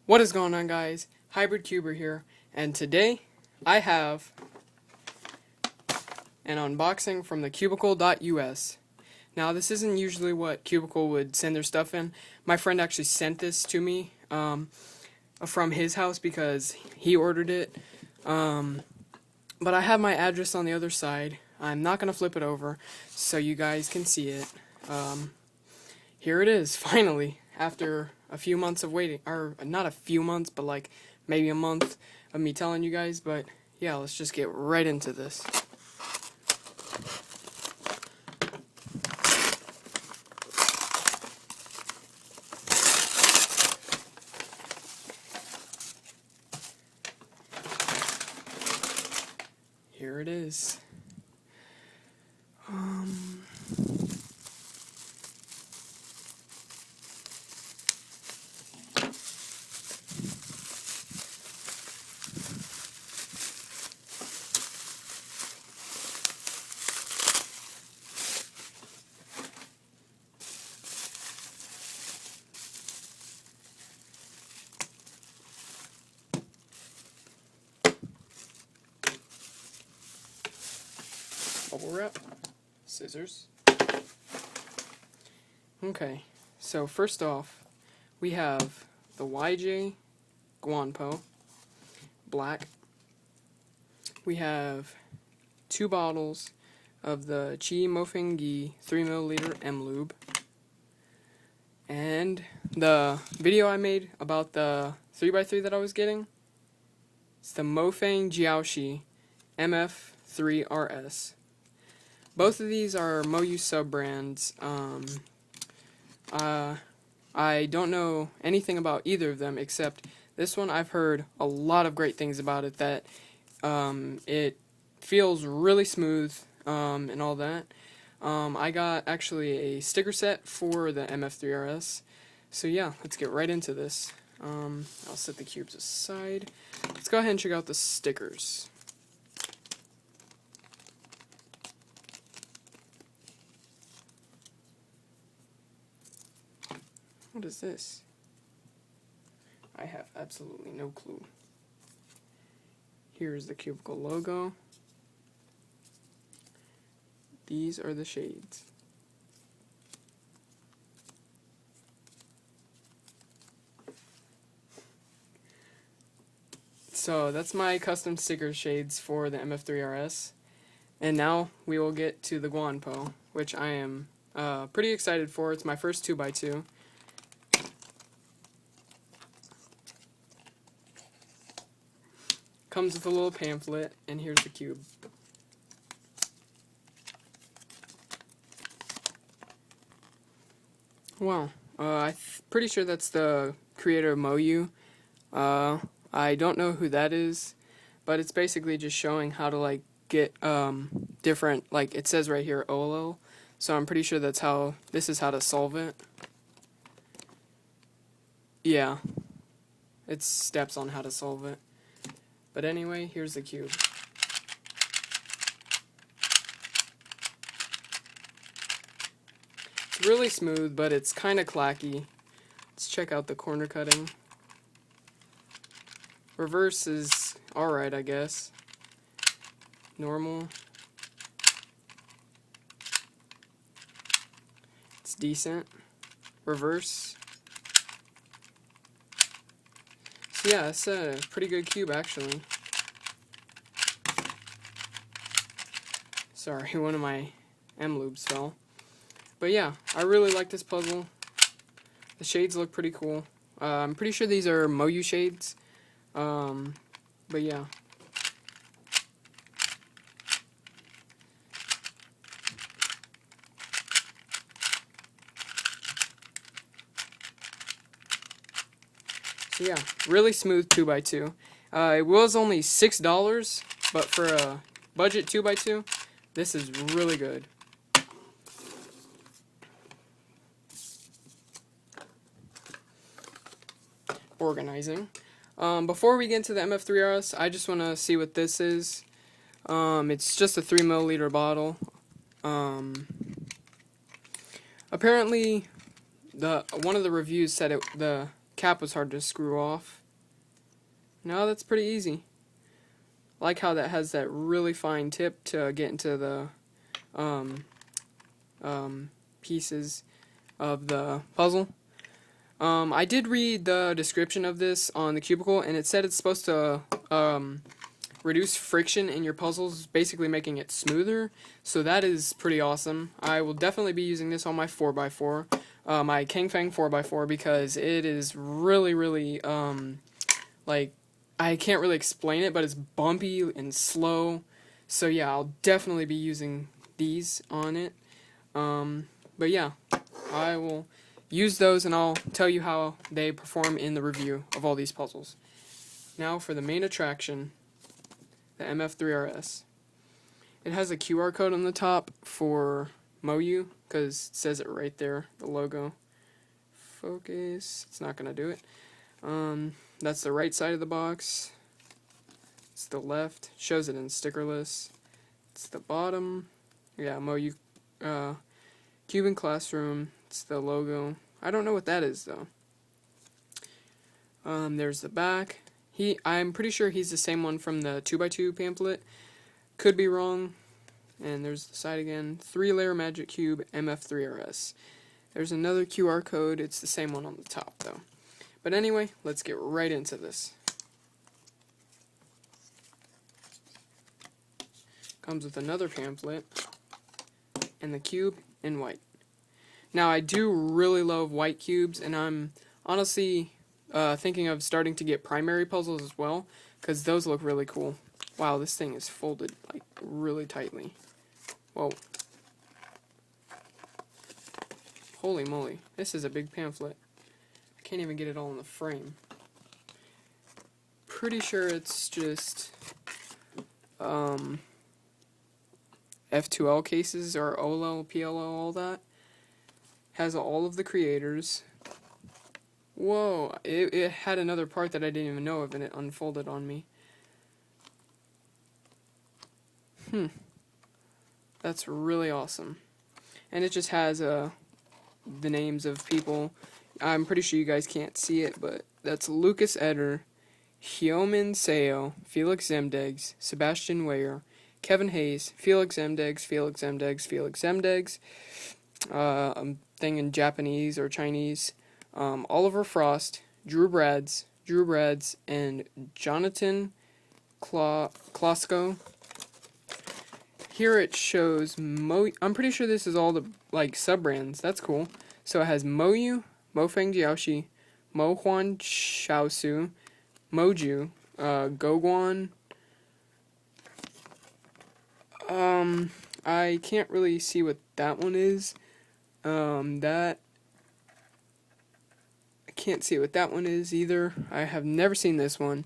What is going on, guys? Hybrid Cuber here, and today I have an unboxing from the cubicle.us. Now, this isn't usually what Cubicle would send their stuff in. My friend actually sent this to me from his house because he ordered it. But I have my address on the other side. I'm not going to flip it over so you guys can see it. Here it is, finally, after a few months of waiting, or not a few months, but like maybe a month of me telling you guys. But yeah, let's just get right into this. Here it is. Bubble wrap, scissors. Okay, so first off, we have the YJ Guanpo, black. We have 2 bottles of the Chi Mofengi 3ml M Lube. And the video I made about the 3x3 that I was getting, it's the Mofeng Jiaoshi MF3RS. Both of these are Moyu sub-brands. I don't know anything about either of them, except this one I've heard a lot of great things about it, that it feels really smooth and all that. I got actually a sticker set for the MF3RS. So yeah, let's get right into this. I'll set the cubes aside. Let's go ahead and check out the stickers. What is this? I have absolutely no clue. Here's the Cubicle logo. These are the shades. So that's my custom sticker shades for the MF3RS. And now we will get to the Guanpo, which I am pretty excited for. It's my first 2x2. Comes with a little pamphlet, and here's the cube. Wow, I'm pretty sure that's the creator of Moyu. I don't know who that is, but it's basically just showing how to like get different, like it says right here, OLL. So I'm pretty sure that's how, this is how to solve it. Yeah, it's steps on how to solve it. But anyway, here's the cube. It's really smooth, but it's kind of clacky. Let's check out the corner cutting. Reverse is alright, I guess. Normal. It's decent. Reverse. So yeah, it's a pretty good cube, actually. Sorry, one of my M-lubes fell. But yeah, I really like this puzzle. The shades look pretty cool. I'm pretty sure these are Moyu shades. But yeah. So yeah, really smooth 2x2. It was only $6, but for a budget 2x2, this is really good. Organizing. Before we get into the MF3RS, I just want to see what this is. It's just a 3ml bottle. Apparently, one of the reviews said the cap was hard to screw off. No, that's pretty easy. I like how that has that really fine tip to get into the pieces of the puzzle. I did read the description of this on the Cubicle, and it said it's supposed to reduce friction in your puzzles, basically making it smoother. So that is pretty awesome. I will definitely be using this on my 4x4, my Kang Fang 4x4, because it is really, really, like, I can't really explain it, but it's bumpy and slow. So yeah, I'll definitely be using these on it. But yeah, I will use those, and I'll tell you how they perform in the review of all these puzzles. Now for the main attraction, the MF3RS. It has a QR code on the top for MoU, because it says it right there, the logo. Focus, it's not going to do it. That's the right side of the box. It's the left, shows it in stickerless. It's the bottom, yeah, MoU, Cuban Classroom, it's the logo. I don't know what that is, though. There's the back. I'm pretty sure he's the same one from the 2x2 pamphlet. Could be wrong. And there's the side again. 3-layer magic cube, MF3RS. There's another QR code. It's the same one on the top, though. But anyway, let's get right into this. Comes with another pamphlet. And the cube in white. Now, I do really love white cubes, and I'm honestly thinking of starting to get primary puzzles as well, because those look really cool. Wow, this thing is folded like really tightly. Whoa. Holy moly, this is a big pamphlet. I can't even get it all in the frame. Pretty sure it's just F2L cases, or OLL, PLL, all that. Has all of the creators. Whoa, it had another part that I didn't even know of, and it unfolded on me. That's really awesome. And it just has the names of people. I'm pretty sure you guys can't see it, but that's Lucas Eder, Hyomin Seo, Felix Zemdegs, Sebastian Weyer, Kevin Hayes, Felix Zemdegs, Felix Zemdegs, Felix Zemdegs, I'm thinking Japanese or Chinese, Oliver Frost, Drew Brads, and Jonathan Klosko. Here it shows I'm pretty sure this is all the like sub-brands. That's cool. So it has MoU, Mofeng Jiaoshi, Mo Huan Xiaosu, Moju, Goguan. I can't really see what that one is. I can't see what that one is either. I have never seen this one.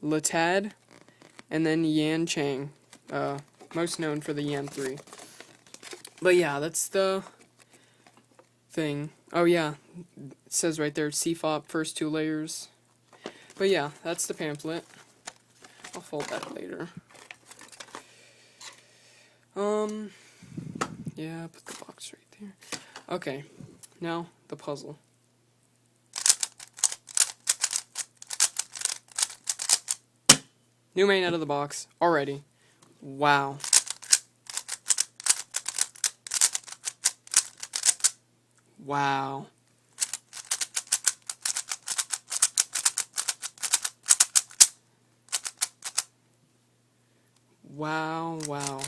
Latad, and then Yan Chang, most known for the Yan 3. But yeah, that's the thing. Oh yeah, it says right there, CFOP, first 2 layers. But yeah, that's the pamphlet. I'll fold that later. Yeah, put the box right there. Okay, now the puzzle. New main out of the box already. Wow. Wow. Wow, wow.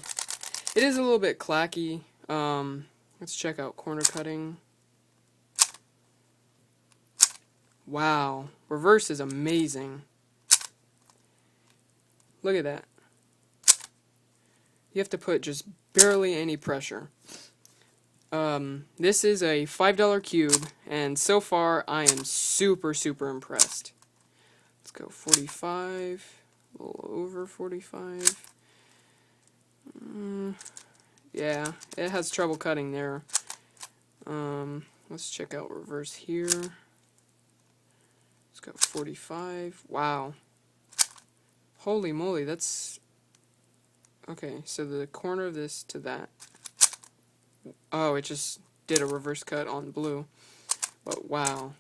It is a little bit clacky. Let's check out corner cutting. Wow. Reverse is amazing. Look at that. You have to put just barely any pressure. This is a $5 cube, and so far I am super, super impressed. Let's go 45, a little over 45. Yeah, it has trouble cutting there. Let's check out reverse here. Let's go 45. Wow. Holy moly, that's... Okay, so the corner of this to that. Oh, it just did a reverse cut on blue. But wow.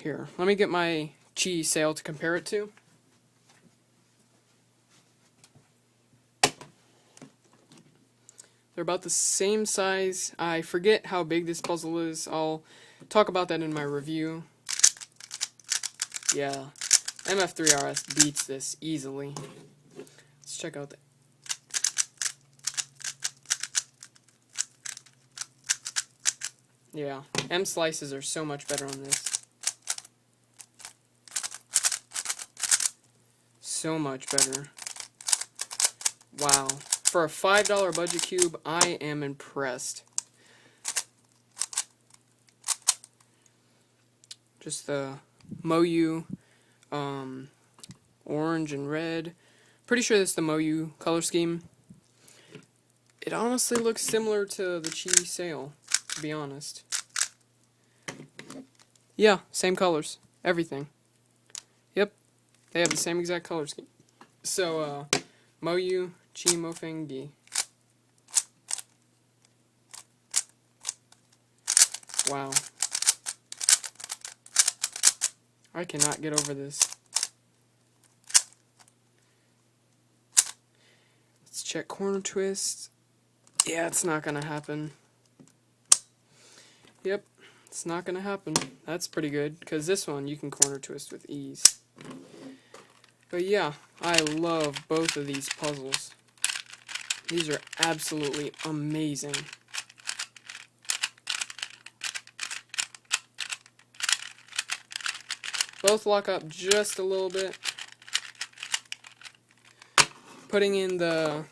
Here, let me get my Chi sail to compare it to. They're about the same size. I forget how big this puzzle is. I'll talk about that in my review. Yeah, MF3RS beats this easily. Let's check out the... Yeah, M slices are so much better on this. So much better. Wow. For a $5 budget cube, I am impressed. Just the Moyu, orange and red. Pretty sure that's the Moyu color scheme. It honestly looks similar to the Chi sail, to be honest. Yeah, same colors. Everything. Yep, they have the same exact color scheme. So, Moyu, Chi Mofeng Gi. Wow. I cannot get over this. Let's check corner twist. Yeah, it's not gonna happen. Yep, it's not gonna happen. That's pretty good, because this one you can corner twist with ease. But yeah, I love both of these puzzles. These are absolutely amazing. Both lock up just a little bit. Putting in the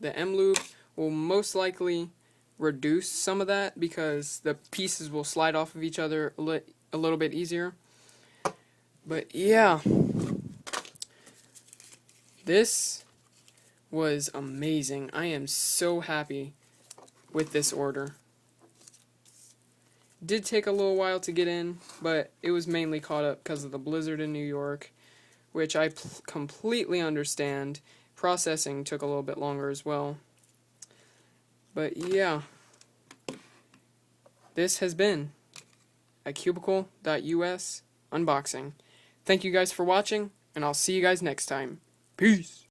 M loop will most likely reduce some of that because the pieces will slide off of each other a little bit easier. But yeah, this was amazing. I am so happy with this order. Did take a little while to get in, but it was mainly caught up because of the blizzard in New York, which I completely understand. Processing took a little bit longer as well. But yeah, this has been a cubicle.us unboxing. Thank you guys for watching, and I'll see you guys next time. Peace!